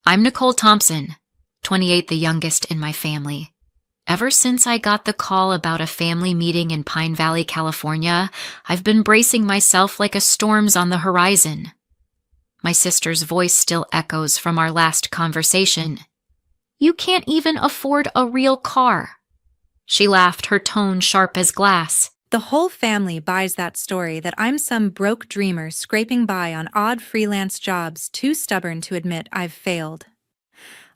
I'm Nicole Thompson, 28, the youngest in my family. Ever since I got the call about a family meeting in Pine Valley, California, I've been bracing myself like a storm's on the horizon. My sister's voice still echoes from our last conversation. You can't even afford a real car. She laughed, her tone sharp as glass. The whole family buys that story that I'm some broke dreamer scraping by on odd freelance jobs too stubborn to admit I've failed.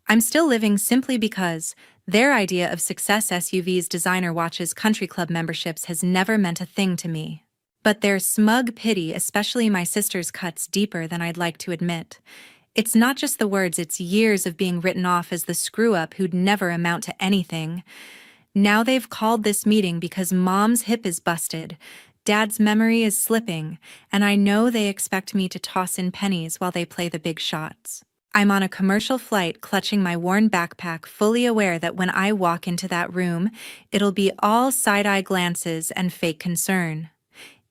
I'm still living simply because their idea of success SUVs, designer watches, country club memberships has never meant a thing to me. But their smug pity, especially my sister's, cuts deeper than I'd like to admit. It's not just the words, it's years of being written off as the screw-up who'd never amount to anything. Now they've called this meeting because Mom's hip is busted, Dad's memory is slipping, and I know they expect me to toss in pennies while they play the big shots. I'm on a commercial flight clutching my worn backpack, fully aware that when I walk into that room, it'll be all side-eye glances and fake concern.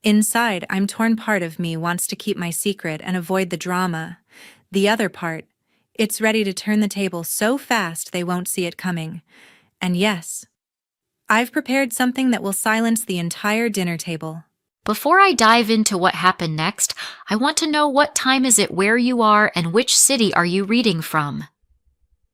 Inside, I'm torn. Part of me wants to keep my secret and avoid the drama. The other part, it's ready to turn the table so fast they won't see it coming. And yes, I've prepared something that will silence the entire dinner table. Before I dive into what happened next, I want to know what time is it, where you are, and which city are you reading from.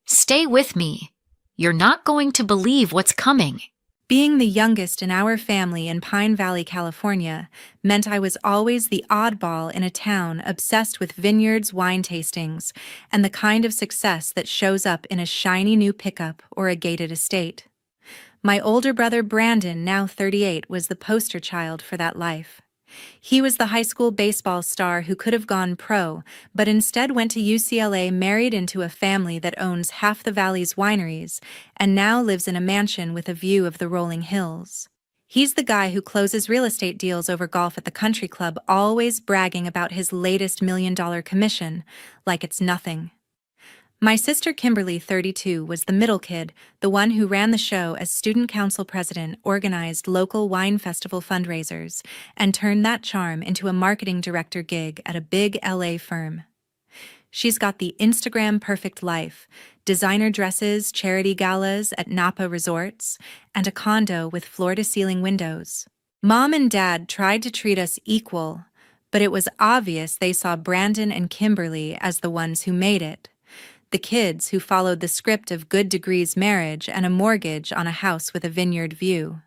Stay with me. You're not going to believe what's coming. Being the youngest in our family in Pine Valley, California, meant I was always the oddball in a town obsessed with vineyards, wine tastings, and the kind of success that shows up in a shiny new pickup or a gated estate. My older brother Brandon, now 38, was the poster child for that life. He was the high school baseball star who could have gone pro, but instead went to UCLA, married into a family that owns half the valley's wineries, and now lives in a mansion with a view of the rolling hills. He's the guy who closes real estate deals over golf at the country club, always bragging about his latest $1 million commission, like it's nothing. My sister Kimberly, 32, was the middle kid, the one who ran the show as student council president, organized local wine festival fundraisers, and turned that charm into a marketing director gig at a big LA firm. She's got the Instagram-perfect life, designer dresses, charity galas at Napa resorts, and a condo with floor-to-ceiling windows. Mom and Dad tried to treat us equal, but it was obvious they saw Brandon and Kimberly as the ones who made it. The kids who followed the script of good degrees, marriage, and a mortgage on a house with a vineyard view.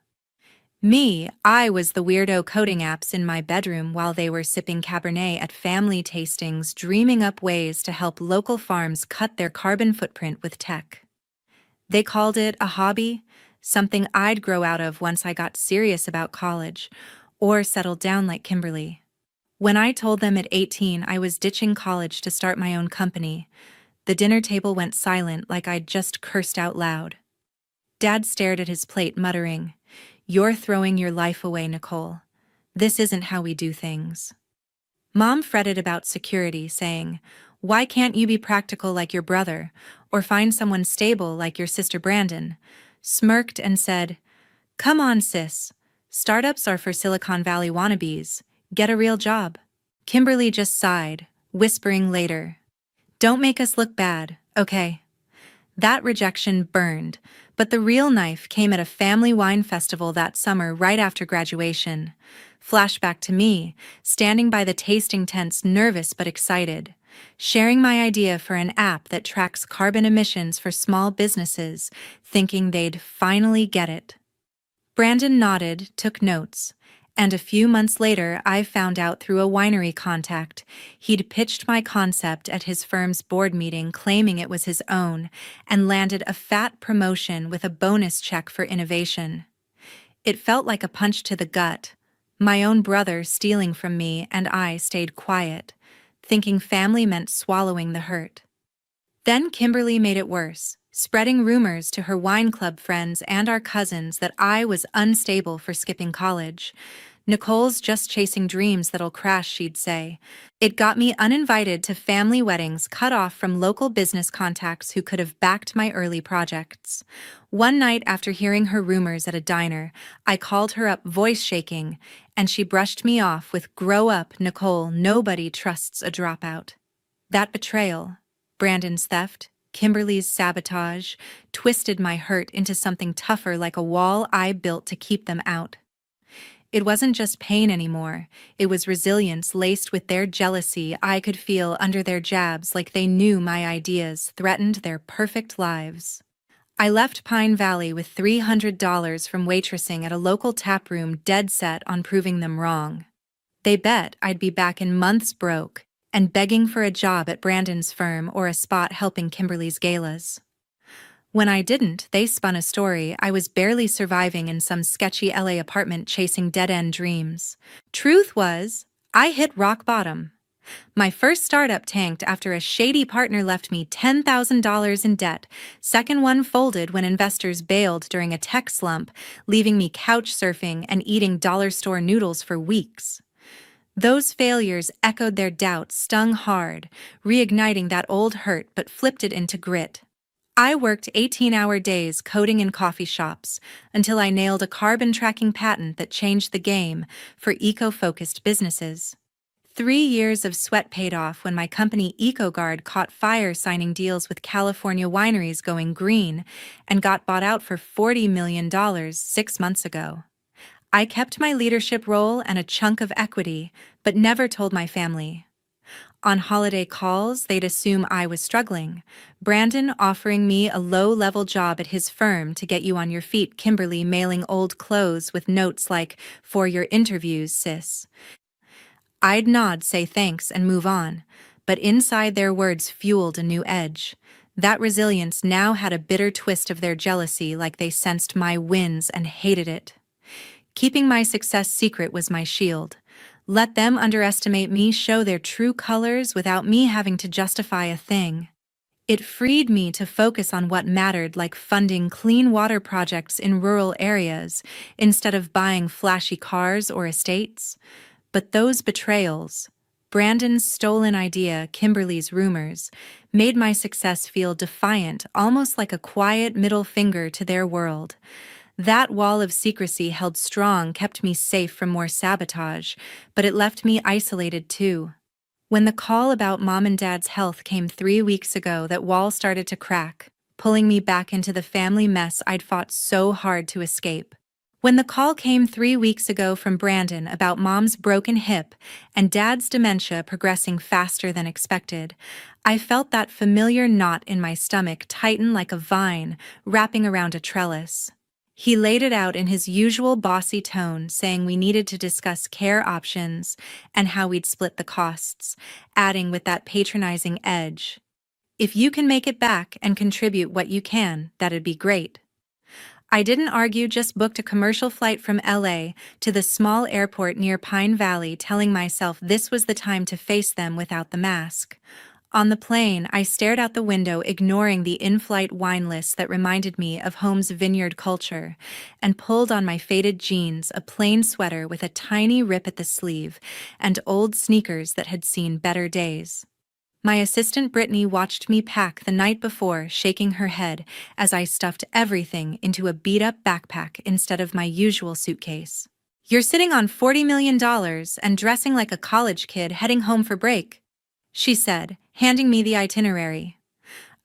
Me, I was the weirdo coding apps in my bedroom while they were sipping Cabernet at family tastings, dreaming up ways to help local farms cut their carbon footprint with tech. They called it a hobby, something I'd grow out of once I got serious about college, or settled down like Kimberly. When I told them at 18 I was ditching college to start my own company, the dinner table went silent, like I'd just cursed out loud. Dad stared at his plate, muttering, "You're throwing your life away, Nicole. This isn't how we do things." Mom fretted about security, saying, "Why can't you be practical like your brother, or find someone stable like your sister Brandon?" Smirked and said, "Come on, sis. Startups are for Silicon Valley wannabes. Get a real job." Kimberly just sighed, whispering later, "Don't make us look bad, okay?" That rejection burned, but the real knife came at a family wine festival that summer right after graduation. Flashback to me, standing by the tasting tents, nervous but excited, sharing my idea for an app that tracks carbon emissions for small businesses, thinking they'd finally get it. Brandon nodded, took notes. And a few months later, I found out through a winery contact he'd pitched my concept at his firm's board meeting, claiming it was his own, and landed a fat promotion with a bonus check for innovation. It felt like a punch to the gut, my own brother stealing from me, and I stayed quiet, thinking family meant swallowing the hurt. Then Kimberly made it worse, spreading rumors to her wine club friends and our cousins that I was unstable for skipping college. "Nicole's just chasing dreams that'll crash," she'd say. It got me uninvited to family weddings, cut off from local business contacts who could have backed my early projects. One night after hearing her rumors at a diner, I called her up, voice shaking, and she brushed me off with, "Grow up, Nicole, nobody trusts a dropout." That betrayal, Brandon's theft, Kimberly's sabotage, twisted my hurt into something tougher like a wall I built to keep them out. It wasn't just pain anymore, it was resilience laced with their jealousy I could feel under their jabs like they knew my ideas threatened their perfect lives. I left Pine Valley with $300 from waitressing at a local tap room dead set on proving them wrong. They bet I'd be back in months broke and begging for a job at Brandon's firm or a spot helping Kimberly's galas. When I didn't, they spun a story I was barely surviving in some sketchy LA apartment chasing dead-end dreams. Truth was, I hit rock bottom. My first startup tanked after a shady partner left me $10,000 in debt. Second one folded when investors bailed during a tech slump, leaving me couch surfing and eating dollar store noodles for weeks. Those failures echoed their doubts, stung hard, reigniting that old hurt but flipped it into grit. I worked 18-hour days coding in coffee shops until I nailed a carbon tracking patent that changed the game for eco-focused businesses. 3 years of sweat paid off when my company EcoGuard caught fire signing deals with California wineries going green and got bought out for $40 million 6 months ago. I kept my leadership role and a chunk of equity, but never told my family. On holiday calls, they'd assume I was struggling. Brandon offering me a low-level job at his firm to get you on your feet, Kimberly mailing old clothes with notes like, "For your interviews, sis." I'd nod, say thanks, and move on, but inside their words fueled a new edge. That resilience now had a bitter twist of their jealousy, like they sensed my wins and hated it. Keeping my success secret was my shield. Let them underestimate me, show their true colors without me having to justify a thing. It freed me to focus on what mattered, like funding clean water projects in rural areas instead of buying flashy cars or estates. But those betrayals, Brandon's stolen idea, Kimberly's rumors, made my success feel defiant, almost like a quiet middle finger to their world. That wall of secrecy held strong, kept me safe from more sabotage, but it left me isolated too. When the call about Mom and Dad's health came 3 weeks ago, that wall started to crack, pulling me back into the family mess I'd fought so hard to escape. When the call came 3 weeks ago from Brandon about Mom's broken hip and Dad's dementia progressing faster than expected, I felt that familiar knot in my stomach tighten like a vine wrapping around a trellis. He laid it out in his usual bossy tone, saying we needed to discuss care options and how we'd split the costs, adding with that patronizing edge, "If you can make it back and contribute what you can, that'd be great." I didn't argue, just booked a commercial flight from LA to the small airport near Pine Valley, telling myself this was the time to face them without the mask. On the plane, I stared out the window, ignoring the in-flight wine list that reminded me of home's vineyard culture, and pulled on my faded jeans, a plain sweater with a tiny rip at the sleeve, and old sneakers that had seen better days. My assistant Brittany watched me pack the night before, shaking her head as I stuffed everything into a beat-up backpack instead of my usual suitcase. "You're sitting on $40 million and dressing like a college kid heading home for break," she said, handing me the itinerary.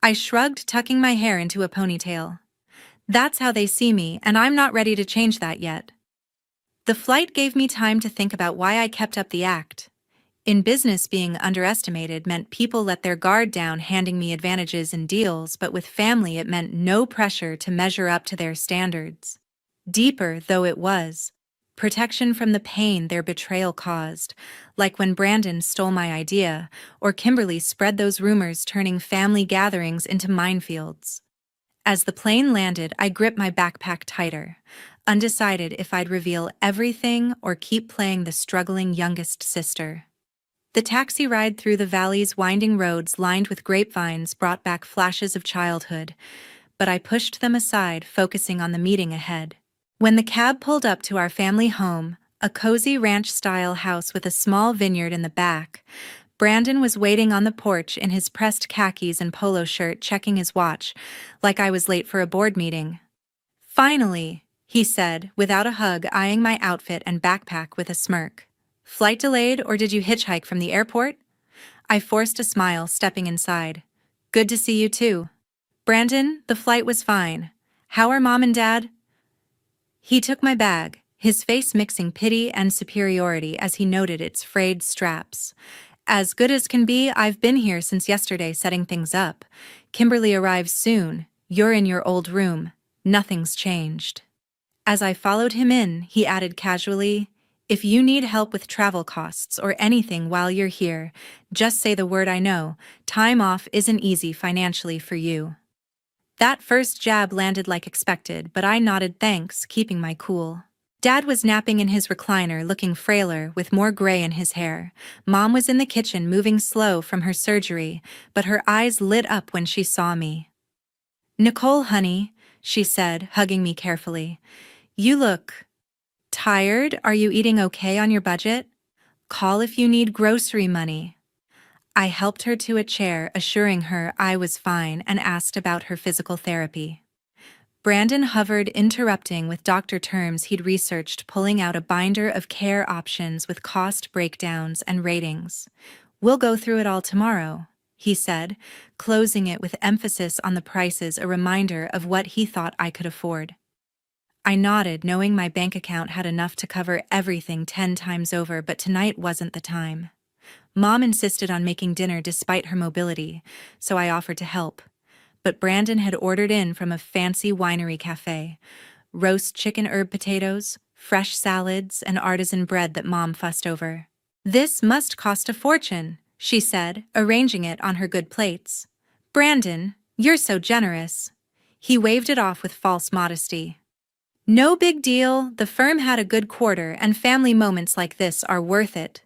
I shrugged, tucking my hair into a ponytail. "That's how they see me, and I'm not ready to change that yet." The flight gave me time to think about why I kept up the act. In business, being underestimated meant people let their guard down, handing me advantages and deals, but with family it meant no pressure to measure up to their standards. Deeper though it was, protection from the pain their betrayal caused, like when Brandon stole my idea, or Kimberly spread those rumors, turning family gatherings into minefields. As the plane landed, I gripped my backpack tighter, undecided if I'd reveal everything or keep playing the struggling youngest sister. The taxi ride through the valley's winding roads lined with grapevines brought back flashes of childhood, but I pushed them aside, focusing on the meeting ahead. When the cab pulled up to our family home, a cozy ranch-style house with a small vineyard in the back, Brandon was waiting on the porch in his pressed khakis and polo shirt, checking his watch, like I was late for a board meeting. "Finally," he said, without a hug, eyeing my outfit and backpack with a smirk. "Flight delayed, or did you hitchhike from the airport?" I forced a smile, stepping inside. Good to see you too. Brandon, the flight was fine. How are Mom and Dad? He took my bag, his face mixing pity and superiority as he noted its frayed straps. As good as can be, I've been here since yesterday setting things up. Kimberly arrives soon. You're in your old room. Nothing's changed. As I followed him in, he added casually, "If you need help with travel costs or anything while you're here, just say the word. I know. Time off isn't easy financially for you." That first jab landed like expected, but I nodded thanks, keeping my cool. Dad was napping in his recliner, looking frailer, with more gray in his hair. Mom was in the kitchen, moving slow from her surgery, but her eyes lit up when she saw me. "Nicole, honey," she said, hugging me carefully. "You look tired. Are you eating okay on your budget? Call if you need grocery money." I helped her to a chair, assuring her I was fine, and asked about her physical therapy. Brandon hovered, interrupting with doctor terms he'd researched, pulling out a binder of care options with cost breakdowns and ratings. "We'll go through it all tomorrow," he said, closing it with emphasis on the prices, a reminder of what he thought I could afford. I nodded, knowing my bank account had enough to cover everything 10 times over, but tonight wasn't the time. Mom insisted on making dinner despite her mobility, so I offered to help. But Brandon had ordered in from a fancy winery cafe: roast chicken herb potatoes, fresh salads, and artisan bread that Mom fussed over. "This must cost a fortune," she said, arranging it on her good plates. "Brandon, you're so generous." He waved it off with false modesty. "No big deal. The firm had a good quarter, and family moments like this are worth it."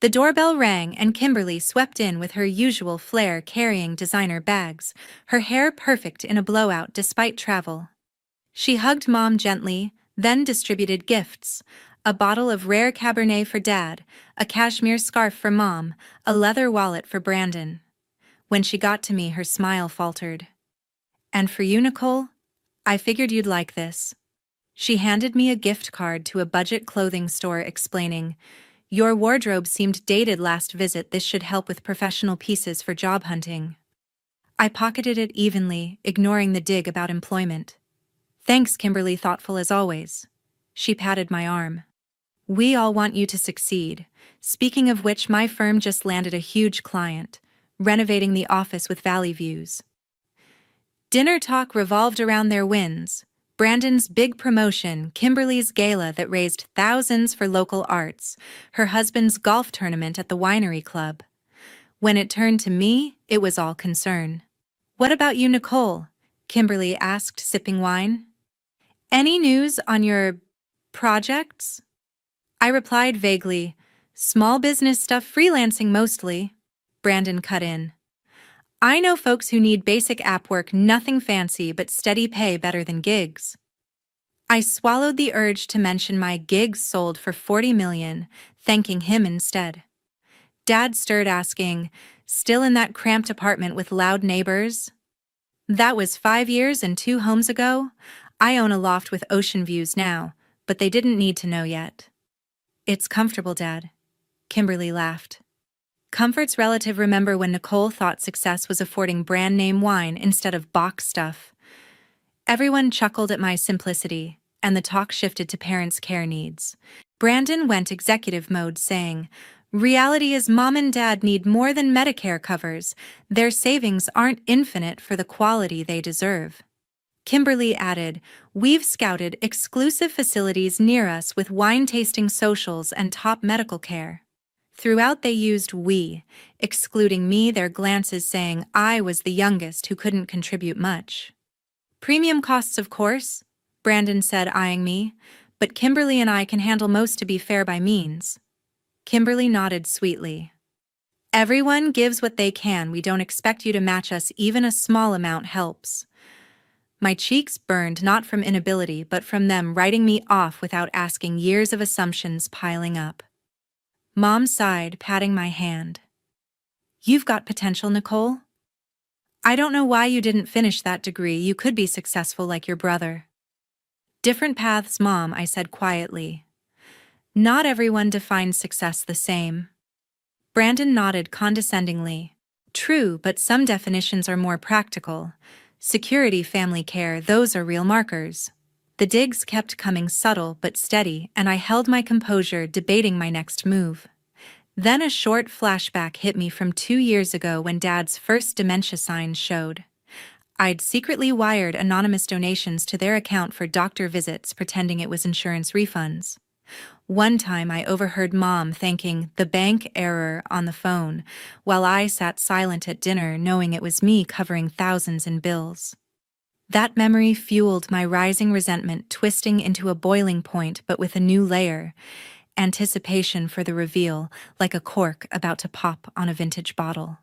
The doorbell rang and Kimberly swept in with her usual flair, carrying designer bags, her hair perfect in a blowout despite travel. She hugged Mom gently, then distributed gifts: a bottle of rare Cabernet for Dad, a cashmere scarf for Mom, a leather wallet for Brandon. When she got to me, her smile faltered. "And for you, Nicole? I figured you'd like this." She handed me a gift card to a budget clothing store, explaining, "Your wardrobe seemed dated last visit. This should help with professional pieces for job hunting." I pocketed it evenly, ignoring the dig about employment. "Thanks, Kimberly, thoughtful as always." She patted my arm. "We all want you to succeed. Speaking of which, my firm just landed a huge client, renovating the office with valley views." Dinner talk revolved around their wins: Brandon's big promotion, Kimberly's gala that raised thousands for local arts, her husband's golf tournament at the winery club. When it turned to me, it was all concern. "What about you, Nicole?" Kimberly asked, sipping wine. "Any news on your projects?" I replied vaguely, "Small business stuff, freelancing mostly." Brandon cut in. "I know folks who need basic app work, nothing fancy, but steady pay, better than gigs." I swallowed the urge to mention my gigs sold for $40 million, thanking him instead. Dad stirred, asking, "Still in that cramped apartment with loud neighbors?" "That was 5 years and 2 homes ago. I own a loft with ocean views now, but they didn't need to know yet." "It's comfortable, Dad." Kimberly laughed. Comfort's relative. Remember when Nicole thought success was affording brand name wine instead of box stuff? Everyone chuckled at my simplicity, and the talk shifted to parents' care needs. Brandon went executive mode, saying, "Reality is Mom and Dad need more than Medicare covers. Their savings aren't infinite for the quality they deserve." Kimberly added, "We've scouted exclusive facilities near us with wine tasting socials and top medical care." Throughout they used "we," excluding me, their glances saying I was the youngest who couldn't contribute much. "Premium costs, of course," Brandon said, eyeing me, "but Kimberly and I can handle most, to be fair by means." Kimberly nodded sweetly. "Everyone gives what they can. We don't expect you to match us. Even a small amount helps." My cheeks burned, not from inability, but from them writing me off without asking, years of assumptions piling up. Mom sighed, patting my hand. "You've got potential, Nicole. I don't know why you didn't finish that degree. You could be successful like your brother." "Different paths, Mom," I said quietly. "Not everyone defines success the same." Brandon nodded condescendingly. True, but some definitions are more practical. Security, family care, those are real markers. The digs kept coming subtle but steady, and I held my composure, debating my next move. Then a short flashback hit me from 2 years ago when Dad's first dementia signs showed. I'd secretly wired anonymous donations to their account for doctor visits, pretending it was insurance refunds. One time I overheard Mom thanking the bank error on the phone, while I sat silent at dinner knowing it was me covering thousands in bills. That memory fueled my rising resentment, twisting into a boiling point but with a new layer, anticipation for the reveal, like a cork about to pop on a vintage bottle.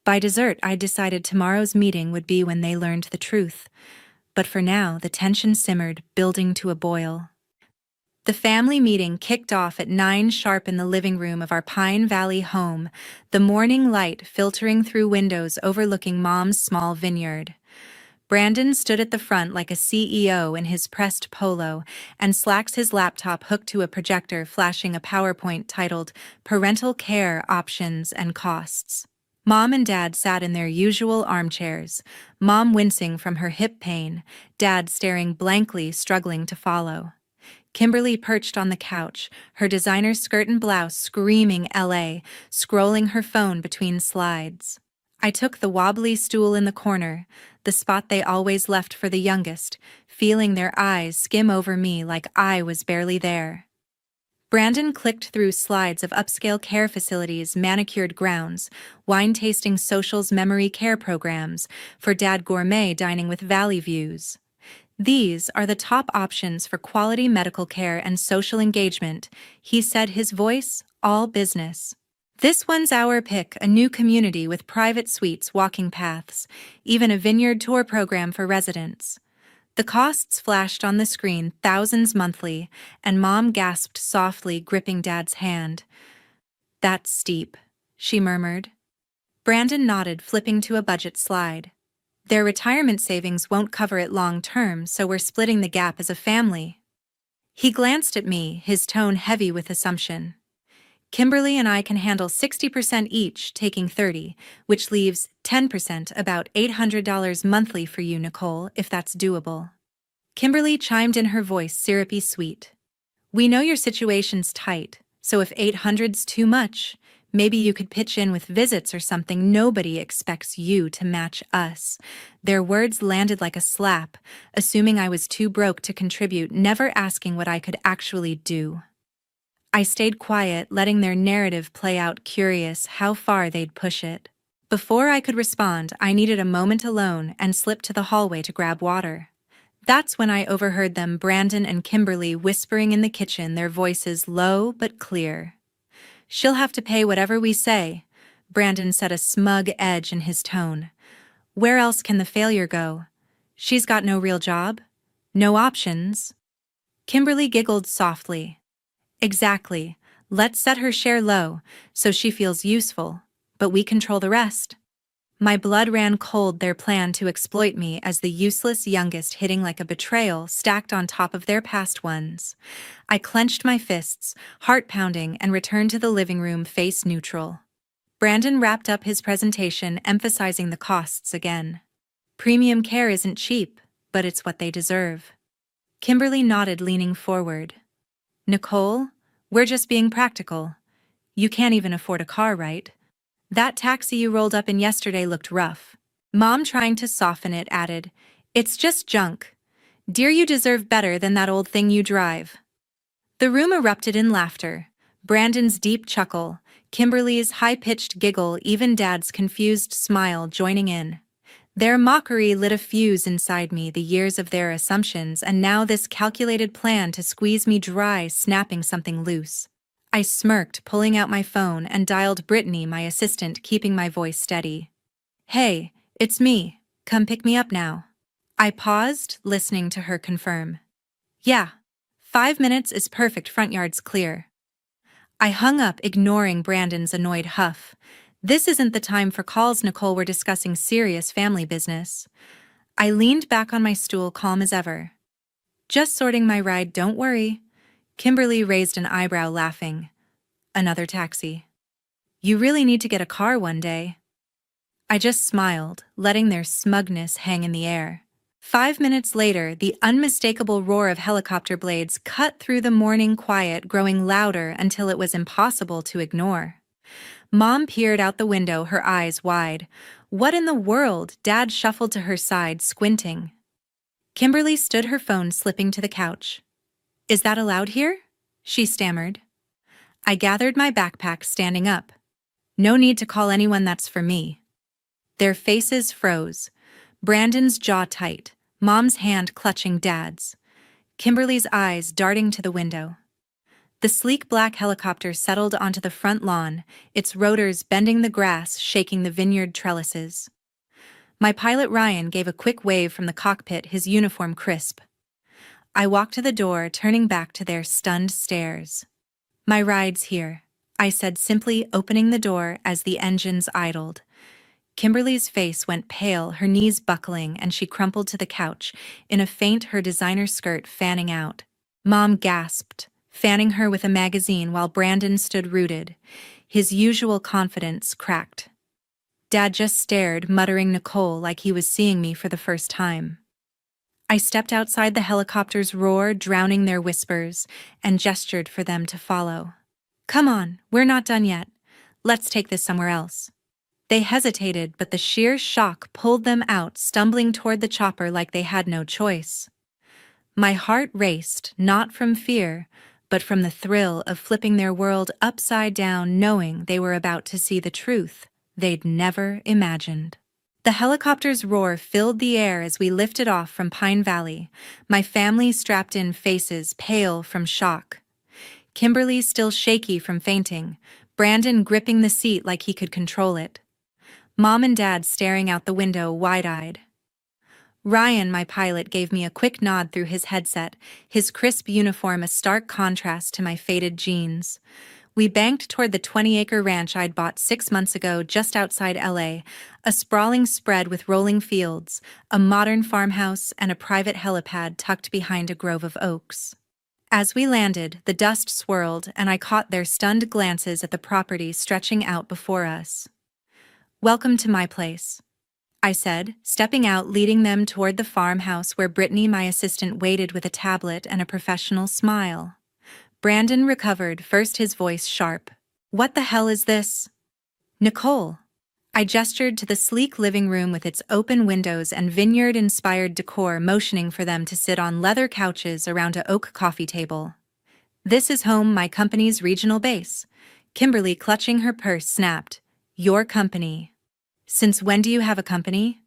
By dessert, I decided tomorrow's meeting would be when they learned the truth, but for now the tension simmered, building to a boil. The family meeting kicked off at 9 sharp in the living room of our Pine Valley home, the morning light filtering through windows overlooking Mom's small vineyard. Brandon stood at the front like a CEO in his pressed polo and slacks his laptop hooked to a projector, flashing a PowerPoint titled Parental Care Options and Costs. Mom and Dad sat in their usual armchairs, Mom wincing from her hip pain, Dad staring blankly, struggling to follow. Kimberly perched on the couch, her designer skirt and blouse screaming LA, scrolling her phone between slides. I took the wobbly stool in the corner, the spot they always left for the youngest, feeling their eyes skim over me like I was barely there. Brandon clicked through slides of upscale care facilities, manicured grounds, wine-tasting socials, memory care programs, for Dad gourmet dining with valley views. These are the top options for quality medical care and social engagement, he said, his voice all business. This one's our pick, a new community with private suites, walking paths, even a vineyard tour program for residents. The costs flashed on the screen, thousands monthly, and Mom gasped softly, gripping Dad's hand. That's steep, she murmured. Brandon nodded, flipping to a budget slide. Their retirement savings won't cover it long term, so we're splitting the gap as a family. He glanced at me, his tone heavy with assumption. Kimberly and I can handle 60% each, taking 30, which leaves 10%, about $800 monthly for you, Nicole, if that's doable. Kimberly chimed in, her voice syrupy sweet. We know your situation's tight, so if 800's too much, maybe you could pitch in with visits or something. Nobody expects you to match us. Their words landed like a slap, assuming I was too broke to contribute, never asking what I could actually do. I stayed quiet, letting their narrative play out, curious how far they'd push it. Before I could respond, I needed a moment alone and slipped to the hallway to grab water. That's when I overheard them, Brandon and Kimberly, whispering in the kitchen, their voices low but clear. She'll have to pay whatever we say, Brandon said, a smug edge in his tone. Where else can the failure go? She's got no real job? No options? Kimberly giggled softly. Exactly. Let's set her share low, so she feels useful, but we control the rest. My blood ran cold, their plan to exploit me as the useless youngest hitting like a betrayal stacked on top of their past ones. I clenched my fists, heart pounding, and returned to the living room, face neutral. Brandon wrapped up his presentation, emphasizing the costs again. Premium care isn't cheap, but it's what they deserve. Kimberly nodded, leaning forward. Nicole, we're just being practical. You can't even afford a car, right? That taxi you rolled up in yesterday looked rough. Mom, trying to soften it, added, It's just junk. Dear, you deserve better than that old thing you drive. The room erupted in laughter. Brandon's deep chuckle, Kimberly's high-pitched giggle, even Dad's confused smile joining in. Their mockery lit a fuse inside me, the years of their assumptions, and now this calculated plan to squeeze me dry, snapping something loose. I smirked, pulling out my phone, and dialed Brittany, my assistant, keeping my voice steady. Hey, it's me. Come pick me up now. I paused, listening to her confirm. Yeah. 5 minutes is perfect, front yard's clear. I hung up, ignoring Brandon's annoyed huff. This isn't the time for calls, Nicole. We're discussing serious family business. I leaned back on my stool, calm as ever. Just sorting my ride, don't worry. Kimberly raised an eyebrow, laughing. Another taxi. You really need to get a car one day. I just smiled, letting their smugness hang in the air. 5 minutes later, the unmistakable roar of helicopter blades cut through the morning quiet, growing louder until it was impossible to ignore. Mom peered out the window, her eyes wide. What in the world? Dad shuffled to her side, squinting. Kimberly stood, her phone slipping to the couch. "Is that allowed here?" she stammered. I gathered my backpack, standing up. "No need to call anyone, that's for me." Their faces froze. Brandon's jaw tight, Mom's hand clutching Dad's. Kimberly's eyes darting to the window. The sleek black helicopter settled onto the front lawn, its rotors bending the grass, shaking the vineyard trellises. My pilot Ryan gave a quick wave from the cockpit, his uniform crisp. I walked to the door, turning back to their stunned stares. "My ride's here," I said simply, opening the door as the engines idled. Kimberly's face went pale, her knees buckling, and she crumpled to the couch, in a faint, her designer skirt fanning out. Mom gasped, fanning her with a magazine while Brandon stood rooted, his usual confidence cracked. Dad just stared, muttering Nicole like he was seeing me for the first time. I stepped outside the helicopter's roar, drowning their whispers, and gestured for them to follow. "Come on, we're not done yet. Let's take this somewhere else." They hesitated, but the sheer shock pulled them out, stumbling toward the chopper like they had no choice. My heart raced, not from fear, but from the thrill of flipping their world upside down, knowing they were about to see the truth they'd never imagined. The helicopter's roar filled the air as we lifted off from Pine Valley, my family strapped in, faces pale from shock. Kimberly still shaky from fainting, Brandon gripping the seat like he could control it. Mom and Dad staring out the window, wide-eyed. Ryan, my pilot, gave me a quick nod through his headset, his crisp uniform a stark contrast to my faded jeans. We banked toward the 20-acre ranch I'd bought 6 months ago just outside LA, a sprawling spread with rolling fields, a modern farmhouse, and a private helipad tucked behind a grove of oaks. As we landed, the dust swirled, and I caught their stunned glances at the property stretching out before us. "Welcome to my place," I said, stepping out, leading them toward the farmhouse where Brittany, my assistant, waited with a tablet and a professional smile. Brandon recovered, first, his voice sharp. "What the hell is this?" "Nicole." I gestured to the sleek living room with its open windows and vineyard-inspired decor, motioning for them to sit on leather couches around an oak coffee table. "This is home, my company's regional base." Kimberly, clutching her purse, snapped. "Your company." "Since when do you have a company?"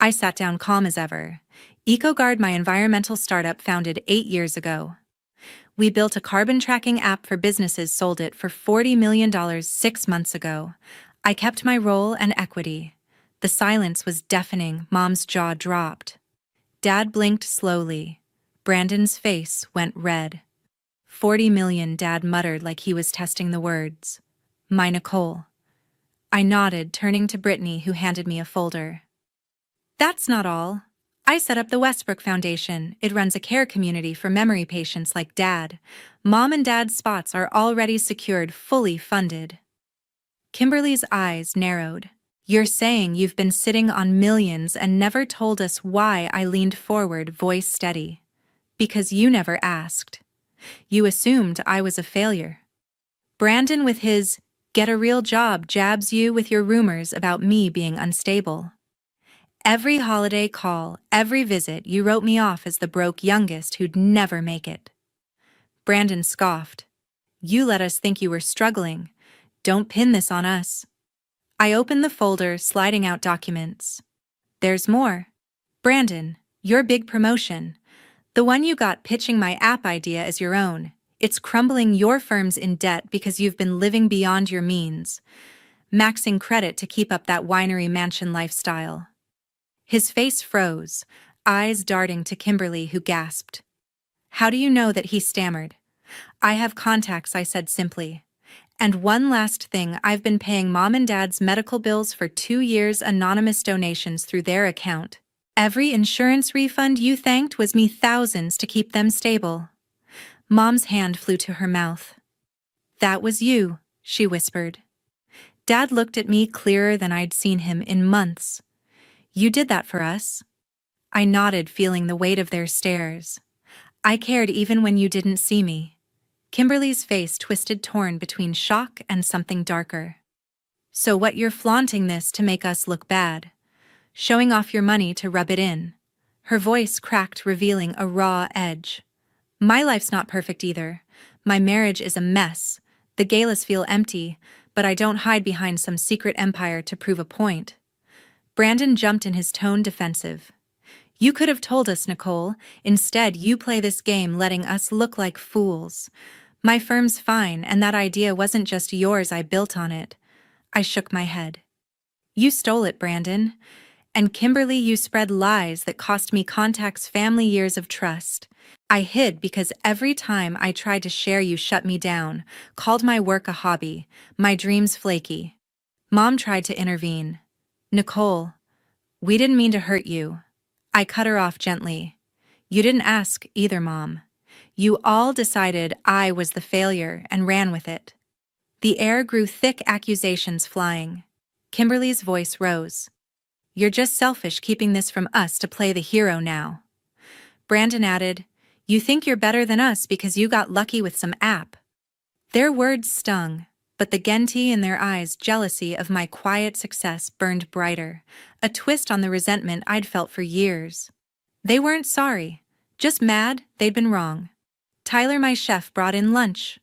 I sat down, calm as ever. EcoGuard, my environmental startup founded 8 years ago. We built a carbon tracking app for businesses, sold it for $40 million 6 months ago. I kept my role and equity. The silence was deafening. Mom's jaw dropped. Dad blinked slowly. Brandon's face went red. $40 million, Dad muttered like he was testing the words. "My Nicole." I nodded, turning to Brittany, who handed me a folder. "That's not all. I set up the Westbrook Foundation. It runs a care community for memory patients like Dad. Mom and Dad's spots are already secured, fully funded." Kimberly's eyes narrowed. "You're saying you've been sitting on millions and never told us why?" I leaned forward, voice steady. "Because you never asked. You assumed I was a failure." Brandon, with his "get a real job," jabs you with your rumors about me being unstable. Every holiday call, every visit, you wrote me off as the broke youngest who'd never make it. Brandon scoffed. "You let us think you were struggling. Don't pin this on us." I opened the folder, sliding out documents. "There's more. Brandon, your big promotion. The one you got pitching my app idea as your own. It's crumbling. Your firm's in debt because you've been living beyond your means, maxing credit to keep up that winery mansion lifestyle." His face froze, eyes darting to Kimberly, who gasped. "How do you know that?" he stammered. "I have contacts," I said simply. "And one last thing, I've been paying Mom and Dad's medical bills for 2 years, anonymous donations through their account. Every insurance refund you thanked was me thousands to keep them stable." Mom's hand flew to her mouth. "That was you," she whispered. Dad looked at me clearer than I'd seen him in months. You did that for us? I nodded, feeling the weight of their stares. I cared even when you didn't see me. Kimberly's face twisted, torn between shock and something darker. So what, you're flaunting this to make us look bad? Showing off your money to rub it in? Her voice cracked, revealing a raw edge. My life's not perfect either. My marriage is a mess. The galas feel empty, but I don't hide behind some secret empire to prove a point. Brandon jumped in, his tone defensive. You could have told us, Nicole. Instead, you play this game letting us look like fools. My firm's fine, and that idea wasn't just yours, I built on it. I shook my head. You stole it, Brandon. And Kimberly, you spread lies that cost me contacts, family, years of trust. I hid because every time I tried to share, you shut me down, called my work a hobby, my dreams flaky. Mom tried to intervene. Nicole, we didn't mean to hurt you. I cut her off gently. You didn't ask either, Mom. You all decided I was the failure and ran with it. The air grew thick, accusations flying. Kimberly's voice rose. You're just selfish, keeping this from us to play the hero now. Brandon added, you think you're better than us because you got lucky with some app. Their words stung, but the Genti in their eyes, jealousy of my quiet success, burned brighter, a twist on the resentment I'd felt for years. They weren't sorry, just mad they'd been wrong. Tyler, my chef, brought in lunch.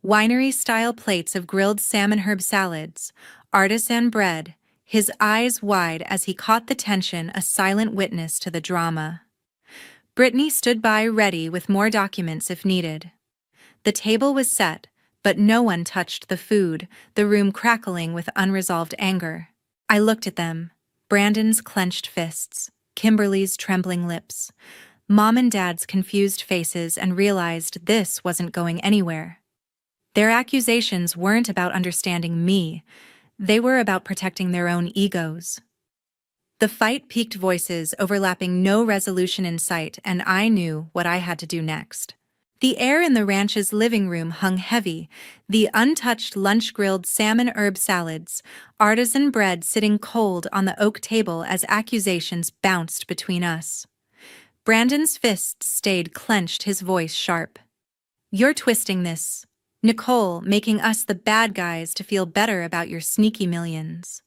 Winery-style plates of grilled salmon, herb salads, artisan bread, his eyes wide as he caught the tension, a silent witness to the drama. Brittany stood by, ready with more documents if needed. The table was set, but no one touched the food, the room crackling with unresolved anger. I looked at them, Brandon's clenched fists, Kimberly's trembling lips, Mom and Dad's confused faces, and realized this wasn't going anywhere. Their accusations weren't about understanding me. They were about protecting their own egos. The fight peaked, voices overlapping, no resolution in sight, and I knew what I had to do next. The air in the ranch's living room hung heavy, the untouched lunch, grilled salmon, herb salads, artisan bread sitting cold on the oak table as accusations bounced between us. Brandon's fists stayed clenched, his voice sharp. You're twisting this, Nicole, making us the bad guys to feel better about your sneaky millions.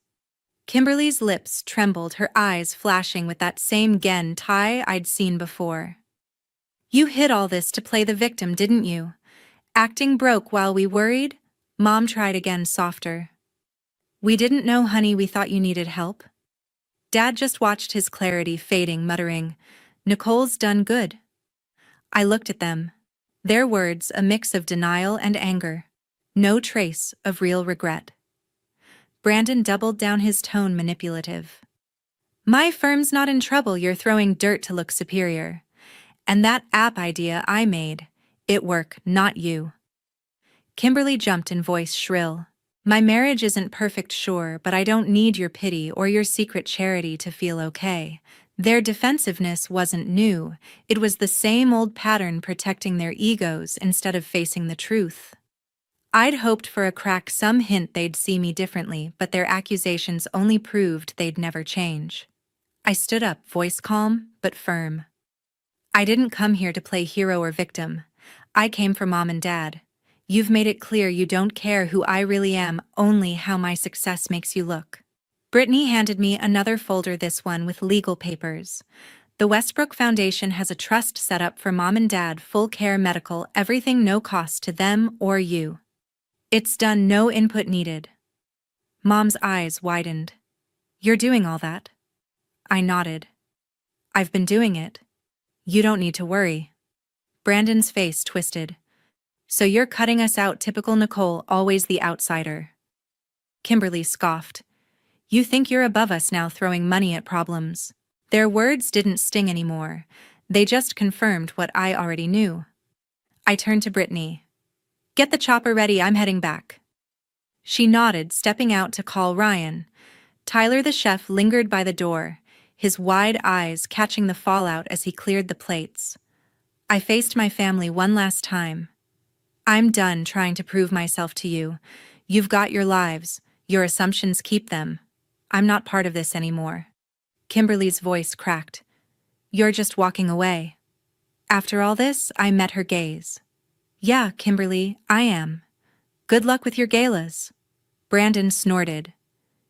Kimberly's lips trembled, her eyes flashing with that same tie I'd seen before. You hid all this to play the victim, didn't you? Acting broke while we worried? Mom tried again, softer. We didn't know, honey, we thought you needed help. Dad just watched, his clarity fading, muttering, Nicole's done good. I looked at them. Their words a mix of denial and anger. No trace of real regret. Brandon doubled down, his tone manipulative. My firm's not in trouble, you're throwing dirt to look superior. And that app idea I made, it worked, not you. Kimberly jumped in, voice shrill. My marriage isn't perfect, sure, but I don't need your pity or your secret charity to feel okay. Their defensiveness wasn't new. It was the same old pattern, protecting their egos instead of facing the truth. I'd hoped for a crack, some hint they'd see me differently, but their accusations only proved they'd never change. I stood up, voice calm but firm. I didn't come here to play hero or victim. I came for Mom and Dad. You've made it clear you don't care who I really am, only how my success makes you look. Brittany handed me another folder, this one with legal papers. The Westbrook Foundation has a trust set up for Mom and Dad, full care, medical, everything, no cost to them or you. It's done, no input needed. Mom's eyes widened. You're doing all that? I nodded. I've been doing it. You don't need to worry. Brandon's face twisted. So you're cutting us out, typical Nicole, always the outsider. Kimberly scoffed. You think you're above us now, throwing money at problems. Their words didn't sting anymore. They just confirmed what I already knew. I turned to Brittany. Get the chopper ready, I'm heading back. She nodded, stepping out to call Ryan. Tyler, the chef, lingered by the door, his wide eyes catching the fallout as he cleared the plates. I faced my family one last time. I'm done trying to prove myself to you. You've got your lives, Your assumptions keep them. I'm not part of this anymore. Kimberly's voice cracked. You're just walking away. After all this, I met her gaze. Yeah, Kimberly, I am. Good luck with your galas. Brandon snorted.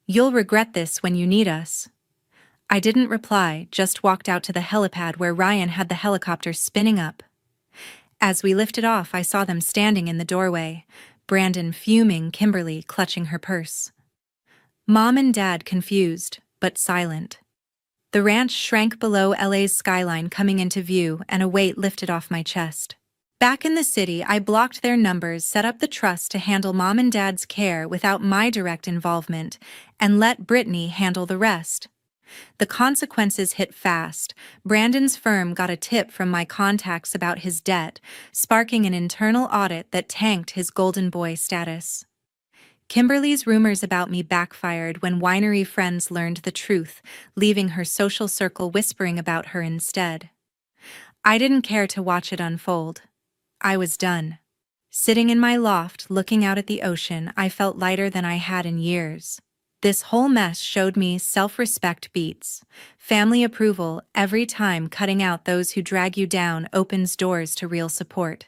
You'll regret this when you need us. I didn't reply, just walked out to the helipad where Ryan had the helicopter spinning up. As we lifted off, I saw them standing in the doorway, Brandon fuming, Kimberly clutching her purse. Mom and Dad confused, but silent. The ranch shrank below LA's skyline coming into view, and a weight lifted off my chest. Back in the city, I blocked their numbers, set up the trust to handle Mom and Dad's care without my direct involvement, and let Brittany handle the rest. The consequences hit fast. Brandon's firm got a tip from my contacts about his debt, sparking an internal audit that tanked his golden boy status. Kimberly's rumors about me backfired when winery friends learned the truth, leaving her social circle whispering about her instead. I didn't care to watch it unfold. I was done. Sitting in my loft, looking out at the ocean, I felt lighter than I had in years. This whole mess showed me self-respect beats. Family approval every time. Cutting out those who drag you down opens doors to real support.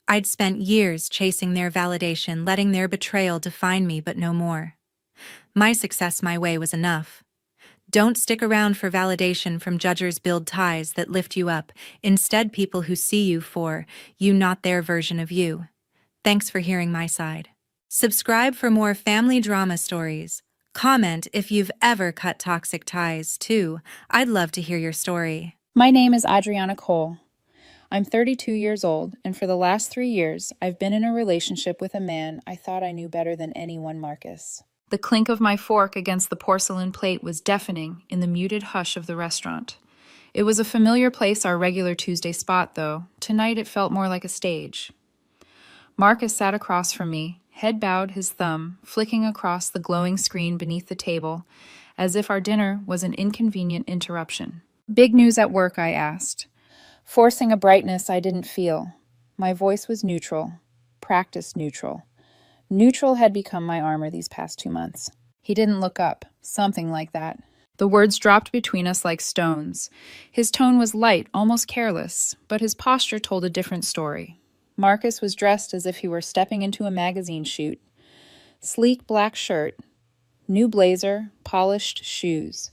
I'd spent years chasing their validation, letting their betrayal define me, but no more. My success my way was enough. Don't stick around for validation from judgers. Build ties that lift you up. Instead, people who see you for you, not their version of you. Thanks for hearing my side. Subscribe for more family drama stories. Comment if you've ever cut toxic ties, too. I'd love to hear your story. My name is Adriana Cole. I'm 32 years old, and for the last 3 years, I've been in a relationship with a man I thought I knew better than anyone, Marcus. The clink of my fork against the porcelain plate was deafening in the muted hush of the restaurant. It was a familiar place, our regular Tuesday spot, though. Tonight it felt more like a stage. Marcus sat across from me, head bowed, his thumb flicking across the glowing screen beneath the table, as if our dinner was an inconvenient interruption. Big news at work, I asked, forcing a brightness I didn't feel. My voice was neutral, practice neutral. Neutral had become my armor these past 2 months. He didn't look up, something like that. The words dropped between us like stones. His tone was light, almost careless, but his posture told a different story. Marcus was dressed as if he were stepping into a magazine shoot. Sleek black shirt, new blazer, polished shoes.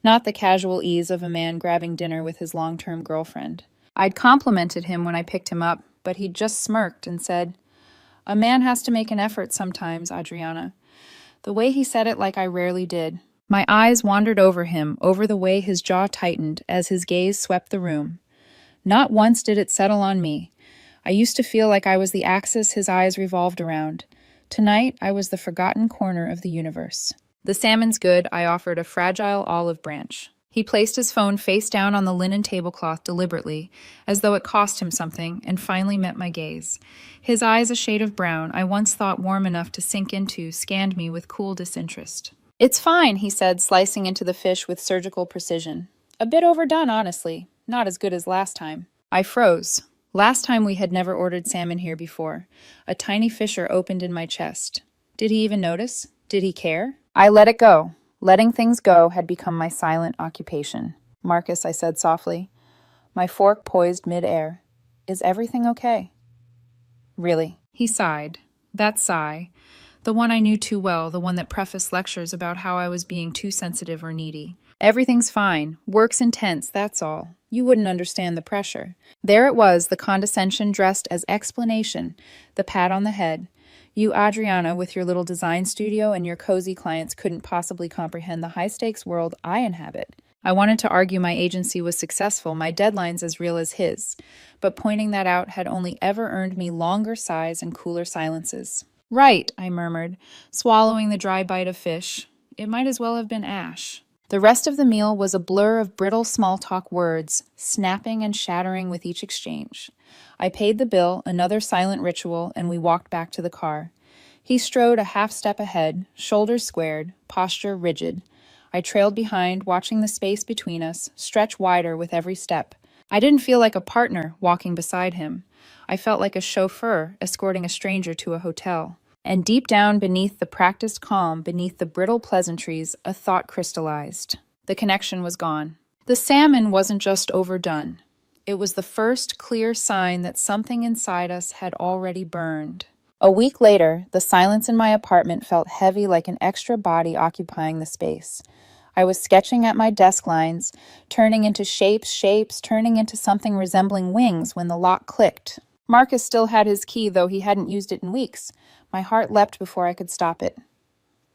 Not the casual ease of a man grabbing dinner with his long-term girlfriend. I'd complimented him when I picked him up, but he'd just smirked and said, "A man has to make an effort sometimes, Adriana." The way he said it like I rarely did. My eyes wandered over him, over the way his jaw tightened as his gaze swept the room. Not once did it settle on me. I used to feel like I was the axis his eyes revolved around. Tonight, I was the forgotten corner of the universe. "The salmon's good," I offered a fragile olive branch. He placed his phone face down on the linen tablecloth deliberately, as though it cost him something, and finally met my gaze. His eyes, a shade of brown, I once thought warm enough to sink into, scanned me with cool disinterest. "It's fine," he said, slicing into the fish with surgical precision. "A bit overdone, honestly. Not as good as last time." I froze. Last time we had never ordered salmon here before. A tiny fissure opened in my chest. Did he even notice? Did he care? I let it go. Letting things go had become my silent occupation. "Marcus," I said softly, my fork poised mid-air. "Is everything okay?" "Really?" He sighed. That sigh. The one I knew too well, the one that prefaced lectures about how I was being too sensitive or needy. "Everything's fine. Work's intense, that's all. You wouldn't understand the pressure." There it was, the condescension dressed as explanation, the pat on the head. You, Adriana, with your little design studio and your cozy clients couldn't possibly comprehend the high-stakes world I inhabit. I wanted to argue my agency was successful, my deadlines as real as his, but pointing that out had only ever earned me longer sighs and cooler silences. "Right," I murmured, swallowing the dry bite of fish. It might as well have been ash. The rest of the meal was a blur of brittle small-talk words, snapping and shattering with each exchange. I paid the bill, another silent ritual, and we walked back to the car. He strode a half step ahead, shoulders squared, posture rigid. I trailed behind, watching the space between us stretch wider with every step. I didn't feel like a partner walking beside him. I felt like a chauffeur escorting a stranger to a hotel. And deep down beneath the practiced calm, beneath the brittle pleasantries, a thought crystallized. The connection was gone. The salmon wasn't just overdone. It was the first clear sign that something inside us had already burned. A week later, the silence in my apartment felt heavy like an extra body occupying the space. I was sketching at my desk lines, turning into shapes, turning into something resembling wings when the lock clicked. Marcus still had his key, though he hadn't used it in weeks. My heart leapt before I could stop it.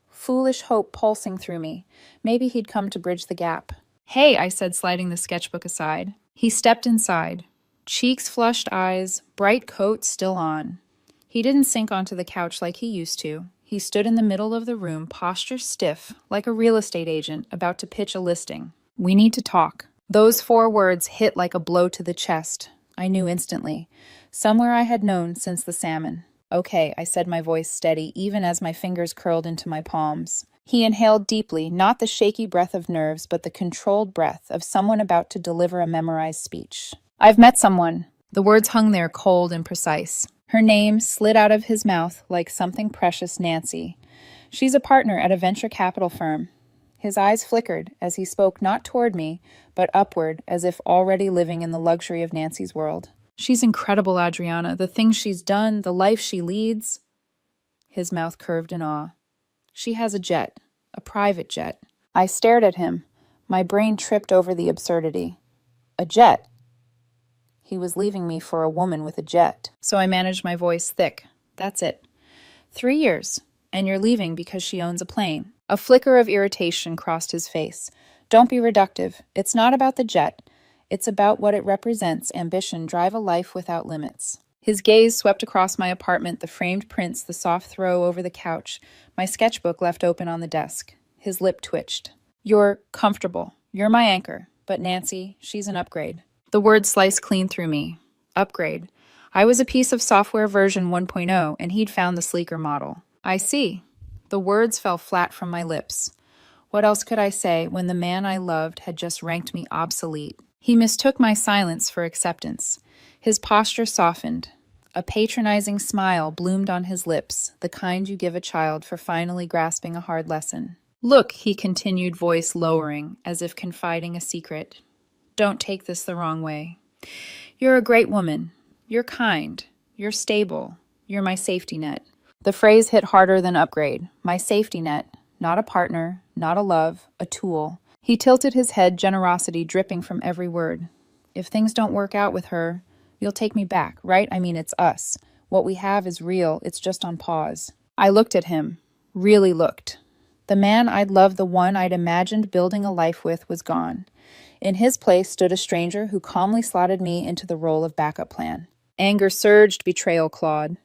Foolish hope pulsing through me. Maybe he'd come to bridge the gap. "Hey," I said, sliding the sketchbook aside. He stepped inside. Cheeks flushed, eyes, bright coat still on. He didn't sink onto the couch like he used to. He stood in the middle of the room, posture stiff, like a real estate agent about to pitch a listing. "We need to talk." Those 4 words hit like a blow to the chest. I knew instantly. Somewhere I had known since the salmon. "Okay," I said, my voice steady, even as my fingers curled into my palms. He inhaled deeply, not the shaky breath of nerves, but the controlled breath of someone about to deliver a memorized speech. "I've met someone." The words hung there cold and precise. Her name slid out of his mouth like something precious, Nancy. "She's a partner at a venture capital firm." His eyes flickered as he spoke, not toward me, but upward, as if already living in the luxury of Nancy's world. "She's incredible, Adriana. The things she's done, the life she leads." His mouth curved in awe. "She has a jet, a private jet." I stared at him. My brain tripped over the absurdity. A jet? He was leaving me for a woman with a jet. So I managed my voice thick. "That's it. 3 years, and you're leaving because she owns a plane." A flicker of irritation crossed his face. "Don't be reductive. It's not about the jet. It's about what it represents, ambition, drive a life without limits." His gaze swept across my apartment, the framed prints, the soft throw over the couch, my sketchbook left open on the desk. His lip twitched. "You're comfortable. You're my anchor. But Nancy, she's an upgrade." The word sliced clean through me. Upgrade. I was a piece of software version 1.0, and he'd found the sleeker model. "I see." The words fell flat from my lips. What else could I say when the man I loved had just ranked me obsolete? He mistook my silence for acceptance. His posture softened. A patronizing smile bloomed on his lips, the kind you give a child for finally grasping a hard lesson. "Look," he continued, voice lowering, as if confiding a secret. "Don't take this the wrong way. You're a great woman. You're kind. You're stable. You're my safety net." The phrase hit harder than upgrade. My safety net. Not a partner, not a love, a tool. He tilted his head, generosity dripping from every word. "If things don't work out with her, you'll take me back, right? I mean, it's us. What we have is real. It's just on pause." I looked at him. Really looked. The man I'd loved, the one I'd imagined building a life with, was gone. In his place stood a stranger who calmly slotted me into the role of backup plan. Anger surged, betrayal clawed.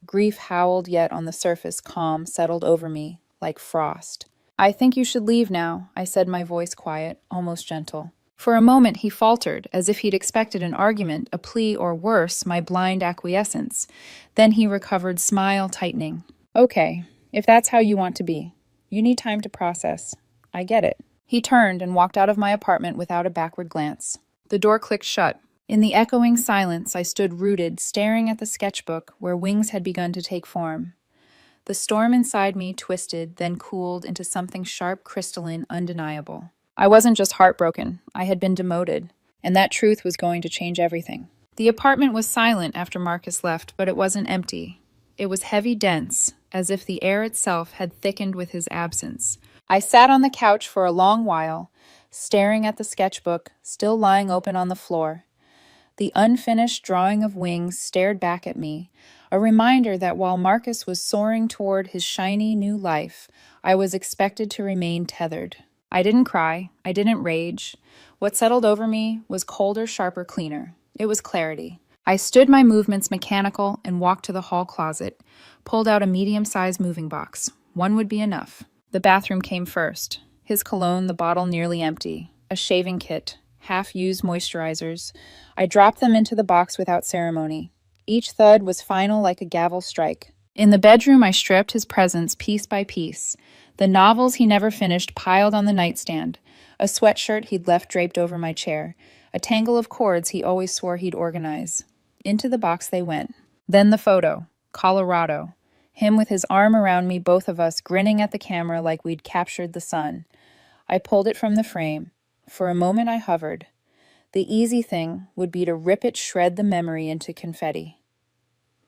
Grief howled, yet on the surface, calm settled over me, like frost. "I think you should leave now," I said, my voice quiet, almost gentle. For a moment he faltered, as if he'd expected an argument, a plea, or worse, my blind acquiescence. Then he recovered, smile tightening. "Okay, if that's how you want to be. You need time to process. I get it." He turned and walked out of my apartment without a backward glance. The door clicked shut. In the echoing silence, I stood rooted, staring at the sketchbook where wings had begun to take form. The storm inside me twisted, then cooled into something sharp, crystalline, undeniable. I wasn't just heartbroken. I had been demoted, and that truth was going to change everything. The apartment was silent after Marcus left, but it wasn't empty. It was heavy, dense, as if the air itself had thickened with his absence. I sat on the couch for a long while, staring at the sketchbook, still lying open on the floor. The unfinished drawing of wings stared back at me, a reminder that while Marcus was soaring toward his shiny new life, I was expected to remain tethered. I didn't cry. I didn't rage. What settled over me was colder, sharper, cleaner. It was clarity. I stood, my movements mechanical, and walked to the hall closet, pulled out a medium-sized moving box. One would be enough. The bathroom came first. His cologne, the bottle nearly empty. A shaving kit. Half-used moisturizers. I dropped them into the box without ceremony. Each thud was final like a gavel strike. In the bedroom, I stripped his presents piece by piece. The novels he never finished piled on the nightstand. A sweatshirt he'd left draped over my chair. A tangle of cords he always swore he'd organize. Into the box they went. Then the photo. Colorado. Him with his arm around me, both of us grinning at the camera like we'd captured the sun. I pulled it from the frame. For a moment I hovered. The easy thing would be to rip it, shred the memory into confetti.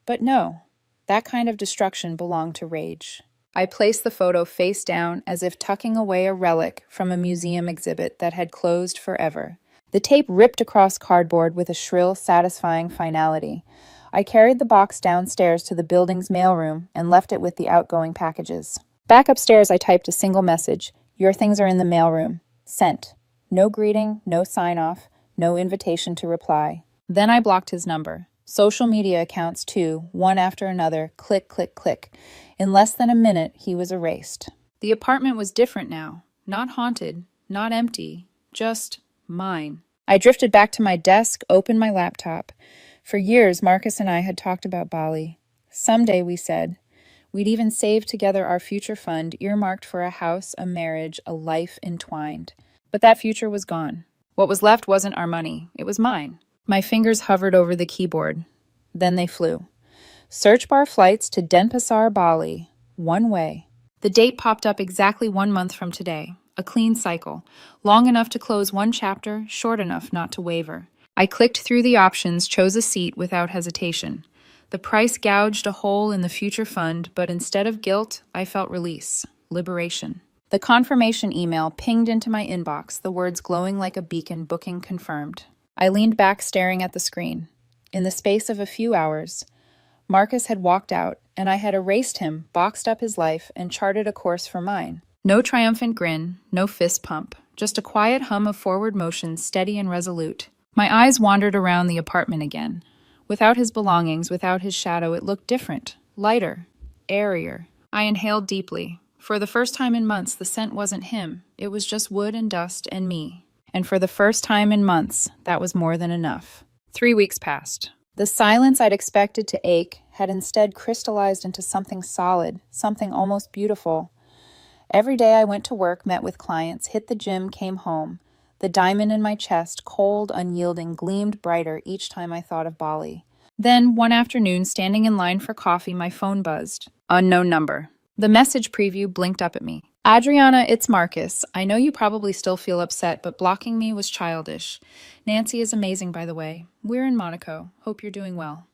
But no, that kind of destruction belonged to rage. I placed the photo face down as if tucking away a relic from a museum exhibit that had closed forever. The tape ripped across cardboard with a shrill, satisfying finality. I carried the box downstairs to the building's mailroom and left it with the outgoing packages. Back upstairs, I typed a single message. Your things are in the mailroom. Sent. No greeting, no sign-off, no invitation to reply. Then I blocked his number. Social media accounts too, one after another, click, click, click. In less than a minute, he was erased. The apartment was different now. Not haunted, not empty, just mine. I drifted back to my desk, opened my laptop. For years, Marcus and I had talked about Bali. Someday, we said. We'd even saved together our future fund, earmarked for a house, a marriage, a life entwined. But that future was gone. What was left wasn't our money. It was mine. My fingers hovered over the keyboard. Then they flew. Search bar flights to Denpasar, Bali. One way. The date popped up exactly 1 month from today. A clean cycle. Long enough to close one chapter, short enough not to waver. I clicked through the options, chose a seat without hesitation. The price gouged a hole in the future fund, but instead of guilt, I felt release. Liberation. The confirmation email pinged into my inbox, the words glowing like a beacon, booking confirmed. I leaned back, staring at the screen. In the space of a few hours, Marcus had walked out, and I had erased him, boxed up his life, and charted a course for mine. No triumphant grin, no fist pump, just a quiet hum of forward motion, steady and resolute. My eyes wandered around the apartment again. Without his belongings, without his shadow, it looked different, lighter, airier. I inhaled deeply. For the first time in months, the scent wasn't him. It was just wood and dust and me. And for the first time in months, that was more than enough. 3 weeks passed. The silence I'd expected to ache had instead crystallized into something solid, something almost beautiful. Every day I went to work, met with clients, hit the gym, came home. The diamond in my chest, cold, unyielding, gleamed brighter each time I thought of Bali. Then, one afternoon, standing in line for coffee, my phone buzzed. Unknown number. The message preview blinked up at me. Adriana, it's Marcus. I know you probably still feel upset, but blocking me was childish. Nancy is amazing, by the way. We're in Monaco. Hope you're doing well.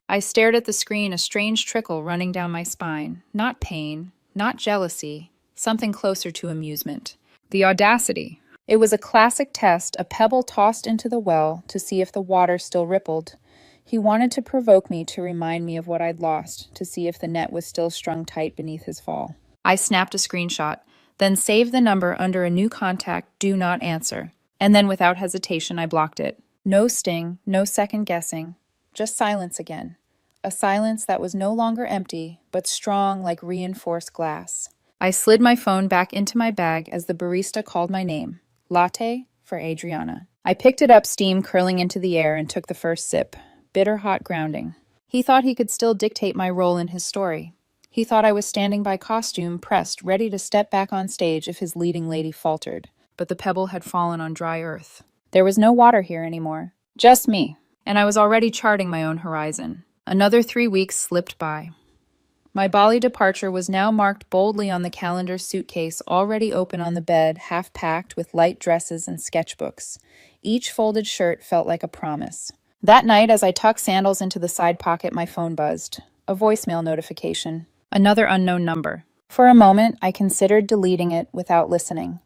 I stared at the screen, a strange trickle running down my spine. Not pain, not jealousy, something closer to amusement. The audacity. It was a classic test, a pebble tossed into the well to see if the water still rippled. He wanted to provoke me, to remind me of what I'd lost, to see if the net was still strung tight beneath his fall. I snapped a screenshot, then saved the number under a new contact, do not answer. And then without hesitation, I blocked it. No sting, no second guessing, just silence again. A silence that was no longer empty, but strong like reinforced glass. I slid my phone back into my bag as the barista called my name. Latte for Adriana. I picked it up, steam curling into the air, and took the first sip. Bitter hot grounding. He thought he could still dictate my role in his story. He thought I was standing by costume, pressed, ready to step back on stage if his leading lady faltered. But the pebble had fallen on dry earth. There was no water here anymore. Just me. And I was already charting my own horizon. Another 3 weeks slipped by. My Bali departure was now marked boldly on the calendar suitcase already open on the bed, half packed with light dresses and sketchbooks. Each folded shirt felt like a promise. That night, as I tucked sandals into the side pocket, my phone buzzed. A voicemail notification. Another unknown number. For a moment, I considered deleting it without listening.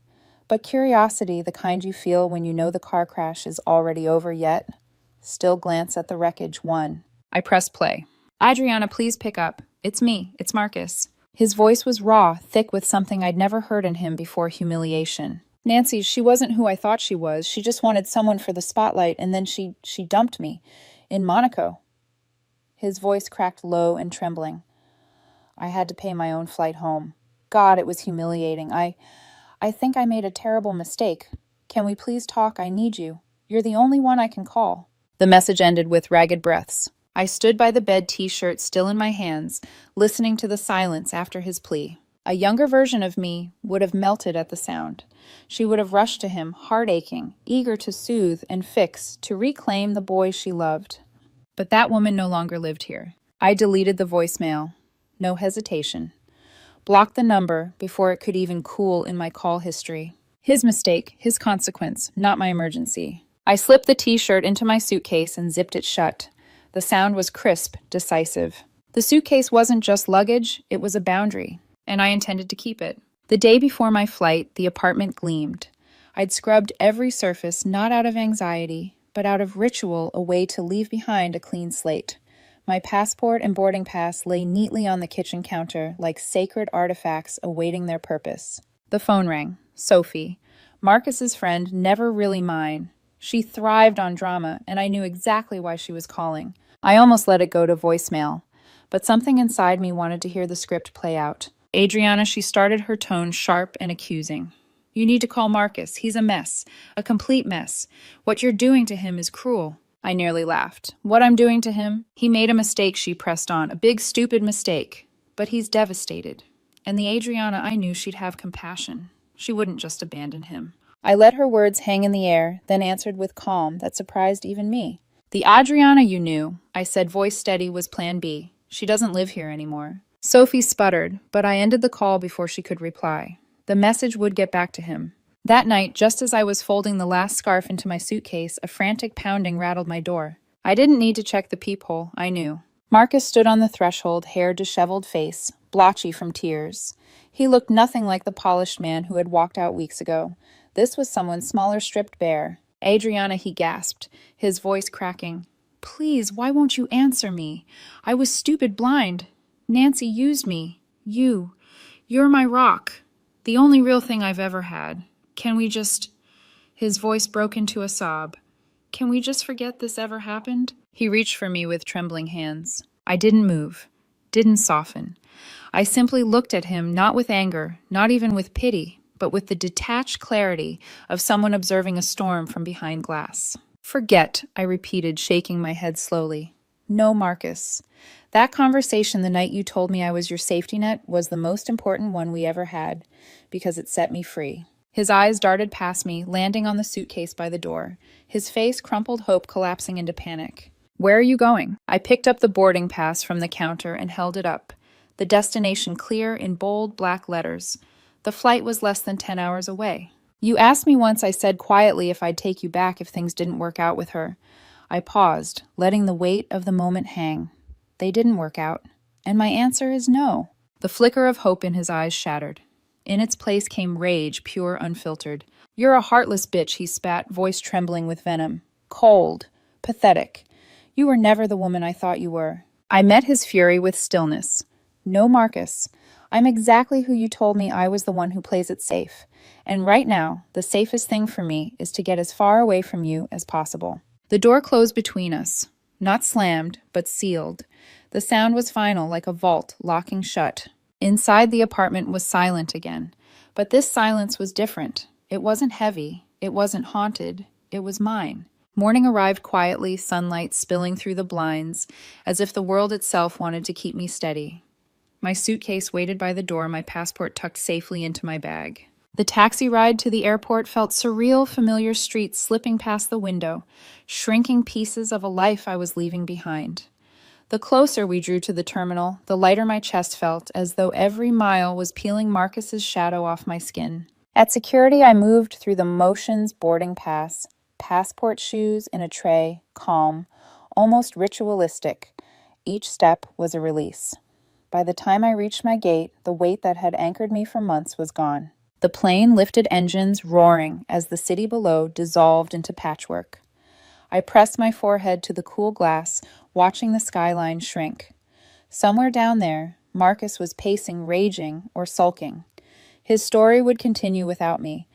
But curiosity, the kind you feel when you know the car crash is already over yet, still glance at the wreckage, won. I pressed play. Adriana, please pick up. It's me. It's Marcus. His voice was raw, thick with something I'd never heard in him before: humiliation. Nancy, she wasn't who I thought she was. She just wanted someone for the spotlight, and then she dumped me. In Monaco. His voice cracked low and trembling. I had to pay my own flight home. God, it was humiliating. I think I made a terrible mistake. Can we please talk? I need you. You're the only one I can call. The message ended with ragged breaths. I stood by the bed, t-shirt still in my hands, listening to the silence after his plea. A younger version of me would have melted at the sound. She would have rushed to him, heart aching, eager to soothe and fix, to reclaim the boy she loved. But that woman no longer lived here. I deleted the voicemail. No hesitation. Blocked the number before it could even cool in my call history. His mistake, his consequence, not my emergency. I slipped the t-shirt into my suitcase and zipped it shut. The sound was crisp, decisive. The suitcase wasn't just luggage, it was a boundary, and I intended to keep it. The day before my flight, the apartment gleamed. I'd scrubbed every surface not out of anxiety, but out of ritual, a way to leave behind a clean slate. My passport and boarding pass lay neatly on the kitchen counter like sacred artifacts awaiting their purpose. The phone rang. Sophie. Marcus's friend, never really mine. She thrived on drama, and I knew exactly why she was calling. I almost let it go to voicemail, but something inside me wanted to hear the script play out. Adriana, she started, her tone sharp and accusing. You need to call Marcus. He's a mess. A complete mess. What you're doing to him is cruel. I nearly laughed. What I'm doing to him? He made a mistake, she pressed on. A big, stupid mistake. But he's devastated. And the Adriana I knew, she'd have compassion. She wouldn't just abandon him. I let her words hang in the air, then answered with calm that surprised even me. The Adriana you knew, I said, voice steady, was plan B. She doesn't live here anymore. Sophie sputtered, but I ended the call before she could reply. The message would get back to him. That night, just as I was folding the last scarf into my suitcase, a frantic pounding rattled my door. I didn't need to check the peephole, I knew. Marcus stood on the threshold, hair disheveled face, blotchy from tears. He looked nothing like the polished man who had walked out weeks ago. This was someone smaller, stripped bare. Adriana, he gasped, his voice cracking. Please, why won't you answer me? I was stupid blind. Nancy used me. You're my rock. The only real thing I've ever had. Can we just... His voice broke into a sob. Can we just forget this ever happened? He reached for me with trembling hands. I didn't move, didn't soften. I simply looked at him, not with anger, not even with pity, but with the detached clarity of someone observing a storm from behind glass. Forget, I repeated, shaking my head slowly. No, Marcus. That conversation the night you told me I was your safety net was the most important one we ever had, because it set me free. His eyes darted past me, landing on the suitcase by the door, his face crumpled hope collapsing into panic. Where are you going? I picked up the boarding pass from the counter and held it up, the destination clear in bold black letters. The flight was less than 10 hours away. You asked me once, I said quietly, if I'd take you back if things didn't work out with her. I paused, letting the weight of the moment hang. They didn't work out, and my answer is no. The flicker of hope in his eyes shattered. In its place came rage, pure, unfiltered. You're a heartless bitch, he spat, voice trembling with venom. Cold. Pathetic. You were never the woman I thought you were. I met his fury with stillness. No, Marcus. I'm exactly who you told me. I was the one who plays it safe. And right now, the safest thing for me is to get as far away from you as possible. The door closed between us. Not slammed, but sealed. The sound was final, like a vault locking shut. Inside the apartment was silent again. But this silence was different. It wasn't heavy. It wasn't haunted. It was mine. Morning arrived quietly, sunlight spilling through the blinds, as if the world itself wanted to keep me steady. My suitcase waited by the door, my passport tucked safely into my bag. The taxi ride to the airport felt surreal, familiar streets slipping past the window, shrinking pieces of a life I was leaving behind. The closer we drew to the terminal, the lighter my chest felt, as though every mile was peeling Marcus's shadow off my skin. At security, I moved through the motions boarding pass, passport shoes in a tray, calm, almost ritualistic. Each step was a release. By the time I reached my gate, the weight that had anchored me for months was gone. The plane lifted engines, roaring as the city below dissolved into patchwork. I pressed my forehead to the cool glass, watching the skyline shrink. Somewhere down there, Marcus was pacing, raging, or sulking. His story would continue without me,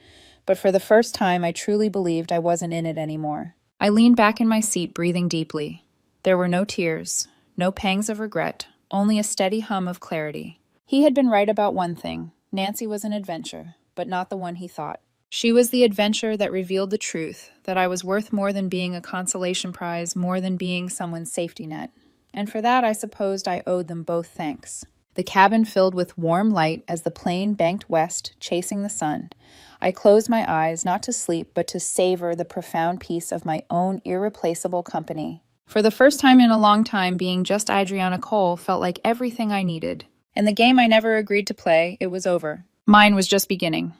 but for the first time I truly believed I wasn't in it anymore. I leaned back in my seat, breathing deeply. There were no tears, no pangs of regret, only a steady hum of clarity. He had been right about one thing. Nancy was an adventure, but not the one he thought. She was the adventure that revealed the truth, that I was worth more than being a consolation prize, more than being someone's safety net. And for that, I supposed I owed them both thanks. The cabin filled with warm light as the plane banked west, chasing the sun. I closed my eyes, not to sleep, but to savor the profound peace of my own irreplaceable company. For the first time in a long time, being just Adriana Cole felt like everything I needed. And the game I never agreed to play, it was over. Mine was just beginning.